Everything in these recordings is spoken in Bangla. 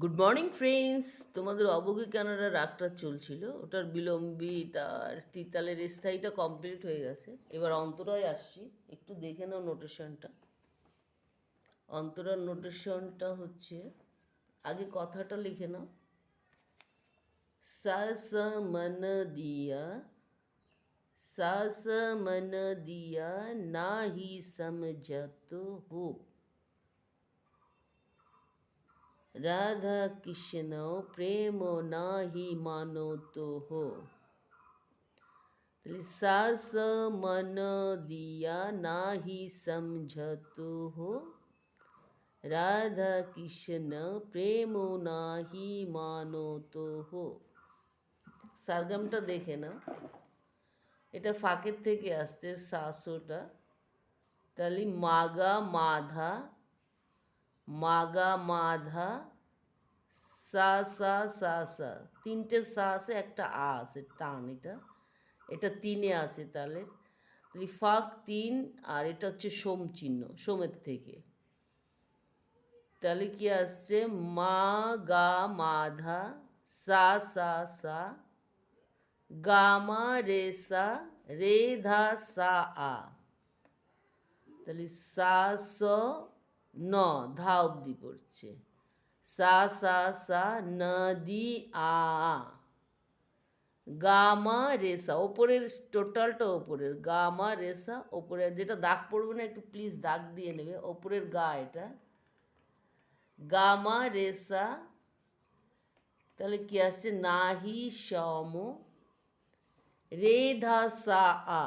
গুড মর্নিং ফ্রেন্ডস, তোমাদের অবগী কানাডা রাগটা চলছিল, ওটার বিলম্বিত আর তিতালের স্থায়ীটা কমপ্লিট হয়ে গেছে। এবার অন্তরায় আসছি, একটু দেখে নাও নোটেশনটা। অন্তরার নোটেশনটা হচ্ছে, আগে কথাটা লিখে নাও। सा स मन दिया, सा स मन दिया ना ही समझत हो, राधा कृष्ण प्रेम नाही मानत हो। তাহলে सास मन दिया नाही समझत हो, রাধা কৃষ্ণ প্রেম নাহি মানত হো। সারগামটা দেখে না, এটা ফাঁকের থেকে আসছে সাসোটা। তাহলে মাগা মাধা, মাগা মাধা, সা সা সা সা, তিনটে সা আছে, একটা আ আছে, টান। এটা এটা তিনে আছে তালের। তাহলে ফাঁক তিন, আর এটা হচ্ছে সোম চিহ্ন, সোমের থেকে। তাহলে কি আসছে? মা গা মাধা, সা সা সা, গা মা রে সা, রে ধা সা আ। তাহলে সা স ন, ধা অব্দি পড়ছে। সা সা সা নদী আ, গামা রেসা, ওপরের টোটালটা ওপরের, গামা রেসা ওপরের, যেটা দাগ পড়বে না একটু প্লিজ দাগ দিয়ে নেবে, ওপরের গা এটা, গামা রেসা। তাহলে কি আসছে? নাহি সম, রে ধা সা আ,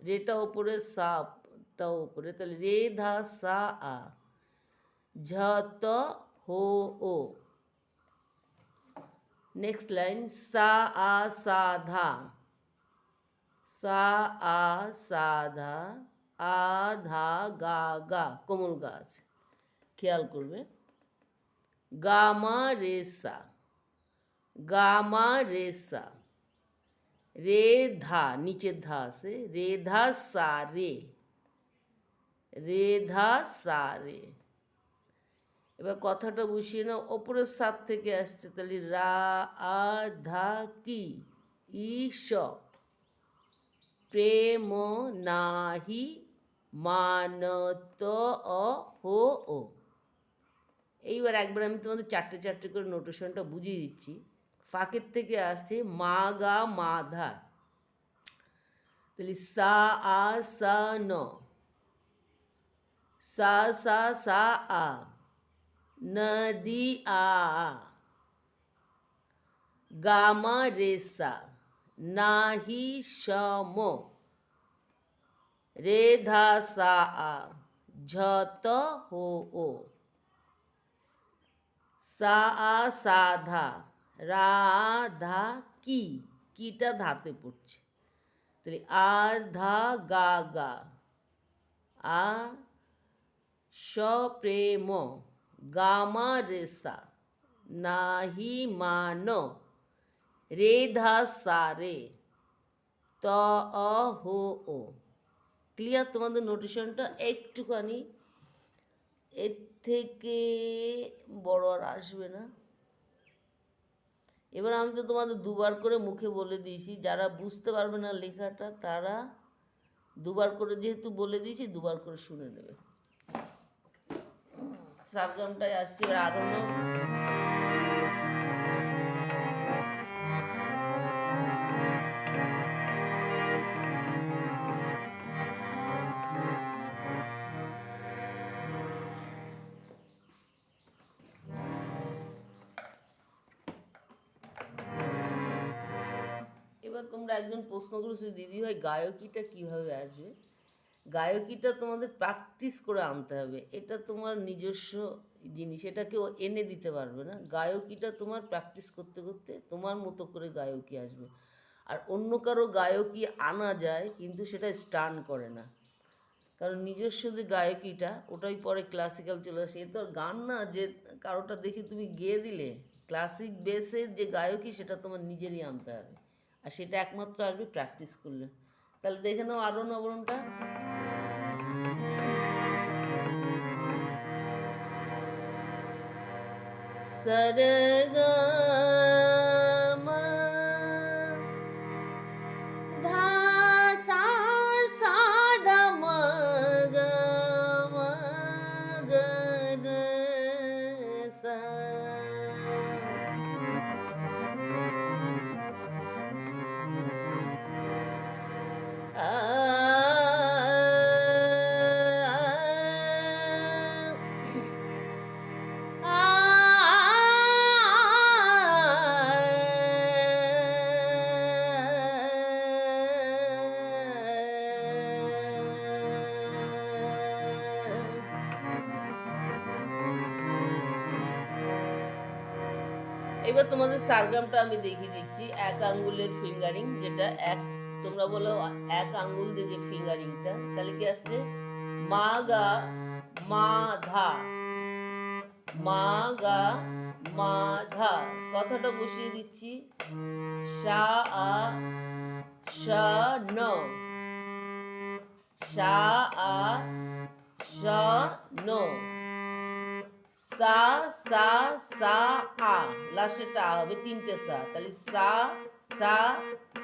রেটা ওপরে, সাটা ওপরে, তাহলে রে ধা সা আ, ঝত হো ও। নেক্সট লাইন, সা আ সাধা, সা আ সাধা, আ ধা গা গা, কোমল গা আছে, খেয়াল করবে। গা মা রে সা, গা মা রে সা, রে ধা, নিচের ধা আছে, রে ধা সা রে, রে ধা সা রে। এবার কথাটা বসিয়ে নাও, ওপরের সাত থেকে আসছে, তাহলে রা আ ধা কি ঈশ, প্রেম নাহি মানত হো ও। এইবার একবার আমি তোমাদের চারটে চারটে করে নোটেশনটা বুঝিয়ে দিচ্ছি। ফাঁকের থেকে আসছে মা গা মাধা, তাহলে সা আ সা ন, সা সা সা আ, নদী আ, গামা রেসা, নাহি সম, রে ধা সা আ, ঝত হো ও। সা আ সাধা, রাধা কি, কিটা ধাতে পড়ছে, তাহলে আ ধা গা গা, আ সপ্রেম, গামা রেসা, নাহি মান, রে ধা সা রে, ত হো ও। ক্লিয়ার তোমাদের নোটেশনটা? একটুখানি এর থেকে বড় আর আসবে না। এবার আমি তো তোমাদের দুবার করে মুখে বলে দিয়েছি, যারা বুঝতে পারবে না লেখাটা তারা দুবার করে, যেহেতু বলে দিয়েছি, দুবার করে শুনে নেবে। সারগামটায় আসছে এবার আরোহণ। এবার তোমরা একজন প্রশ্ন করেছো, দিদি ভাই গায়কিটা কিভাবে আসবে? গায়কিটা তোমাদের প্র্যাকটিস করে আনতে হবে, এটা তোমার নিজস্ব জিনিস, এটা কেউ এনে দিতে পারবে না। গায়কিটা তোমার প্র্যাকটিস করতে করতে তোমার মতো করে গায়কি আসবে। আর অন্য কারো গায়কি আনা যায়, কিন্তু সেটা স্টান করে না, কারণ নিজস্ব যে গায়কিটা ওটাই পরে ক্লাসিক্যাল চলে আসে। এ তো আর গান না যে কারোটা দেখে তুমি গেয়ে দিলে। ক্লাসিক বেসের যে গায়কি সেটা তোমার নিজেরই আনতে হবে, আর সেটা একমাত্র আসবে প্র্যাকটিস করলে। তাহলে দেখে নাও আরোহণ অবরোহণটা। सरगा मा धा सा सा धा मा गा मा गा रे सा। এবার তোমাদের সারগামটা আমি দেখিয়ে দিচ্ছি। এক আঙ্গুলের ফিঙ্গারিং, যেটা এক, তোমরা বলো এক আঙ্গুল দিয়ে যে ফিঙ্গারিংটা, তাহলে কি আসছে? মা গা মা ধা, মা গা মা ধা। কথাটা বসিয়ে দিচ্ছি। সা আ সা ন, সা আ সা ন, সা সা সা আ, লাস্টে টা হবে, তিনটে সা, তাহলে সা সা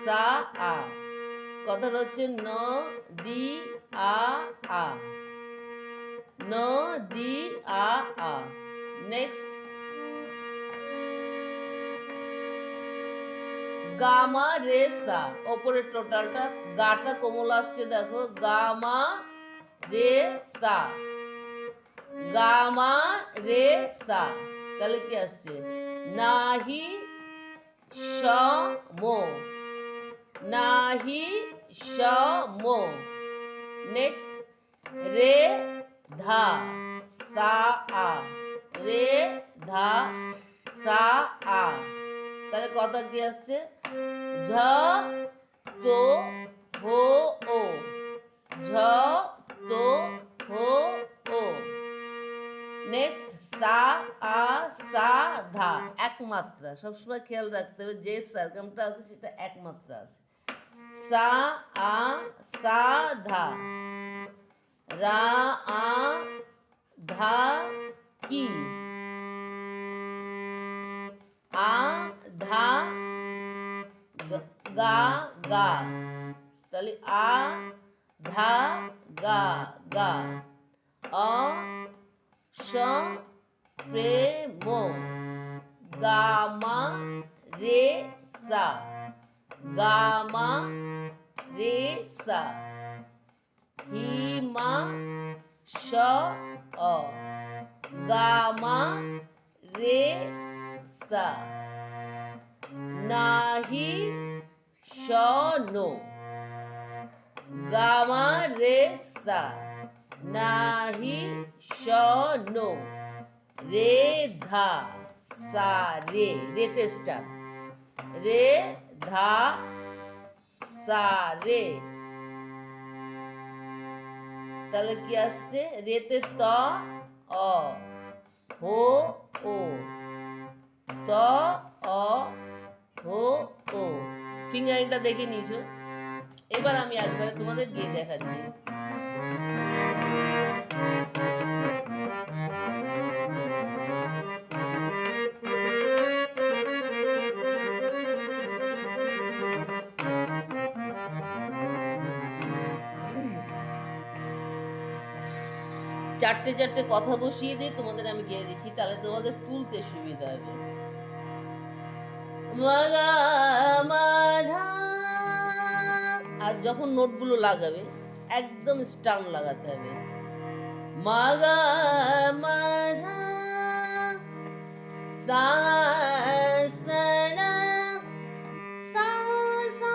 সা আ। কথাটা হচ্ছে ন দি আ আ, ন দি আ আ। নেক্সট গামা রে সা, ওপরের টোটালটা, গাটা কোমল আসছে দেখো, গামা রে সা, গামা রে সা। তাহলে কি আসছে? নাহি সমো, নাহি সমো। নেক্সট রে ধা সা আ, রে ধা সা আ। তাহলে কথা কি আসছে? ঝ তো হো ও, ঝ তো হো ও। নেক্সট সা আ সা ধা, এক মাত্রা, সবসময় খেয়াল রাখতে হবে যে সারগামটা আছে সেটা এক মাত্রা আছে। সা আ সা ধা, রা আ ধা কি, আ ধা গা গা, তাহলে আ ধা গা গা। অ স প্রেম, গামা রে সা, গামা রে সা। হিমা স অ, গামা রে সা। নাহি শনো, গামা রে সা, নাহি শনো। রে ধা সা রে, রেতে স্টার, রে ধা সা রে। তাহলে কি আসছে? রেতে ত অ, হো ও, ত অ হো ও। ফিঙ্গারিংটা দেখে নিয়েছো। এবার আমি একবারে তোমাদের গিয়ে দেখাচ্ছি। চারটে চারটে কথা বসিয়ে দিয়ে তোমাদের আমি গিয়ে দিচ্ছি, তাহলে তোমাদের তুলতে সুবিধা হবে। মাগা মাধা, আর যখন নোটগুলো লাগাবে একদম স্টার্ন লাগাতে হবে। মাগা মাধা সা সা না, সা সা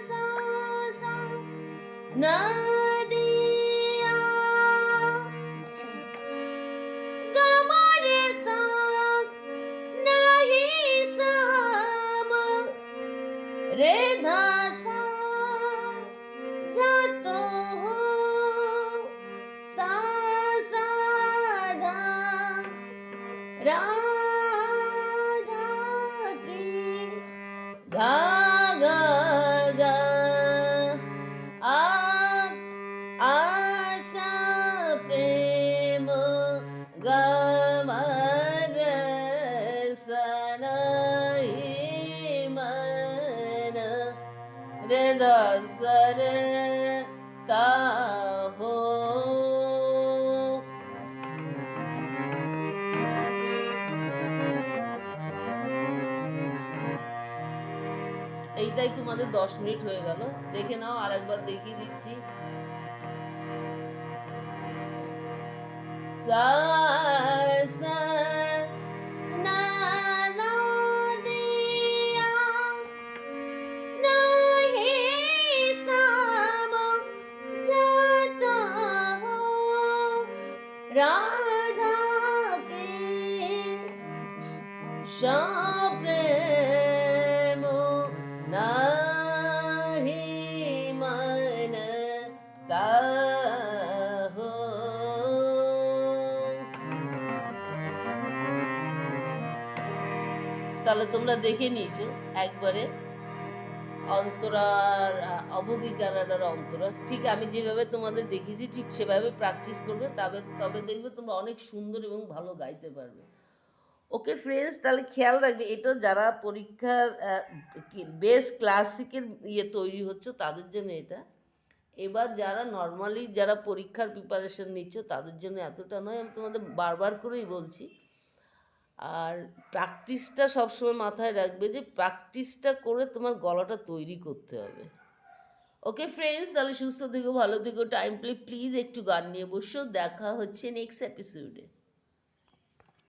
সা সা না দি আ, গা মা রে সা, নাহি সা মা, রে ধা সা, ঝা তো হো, সা সা ধা, রা ধা কি, ধা গা গা, আ আশা প্রেম, গা মা রে सरता हो। এইটাই তোমাদের 10 মিনিট হয়ে গেল। দেখে নাও, আরেকবার দেখিয়ে দিচ্ছি। সা সা না না দিয়া না হে সাম जाता हो राधा के प्रेम नाही मनता हो। তাহলে তোমরা দেখে নিয়েছো একবারে অন্তরার অবগিকারার অন্তরা। ঠিক আমি যেভাবে তোমাদের দেখিয়েছি ঠিক সেভাবে প্র্যাকটিস করবে, তবে তবে দেখবে তোমরা অনেক সুন্দর এবং ভালো গাইতে পারবে। ওকে ফ্রেন্ডস, তাহলে খেয়াল রাখবে, এটা যারা পরীক্ষার বেস ক্লাসিকের তৈরি হচ্ছে তাদের জন্য এটা। এবার যারা নর্মালি যারা পরীক্ষার প্রিপারেশন নিচ্ছ তাদের জন্য এতটা নয়, আমি তোমাদের বারবার করেই বলছি। আর প্র্যাকটিসটা সবসময় মাথায় রাখবে যে প্র্যাকটিসটা করে তোমার গলাটা তৈরি করতে হবে। ওকে ফ্রেন্ডস, তাহলে সুস্থ থেকো, ভালো থেকো, টাইম পেলে প্লিজ একটু গান নিয়ে বসো। দেখা হচ্ছে নেক্সট এপিসোডে।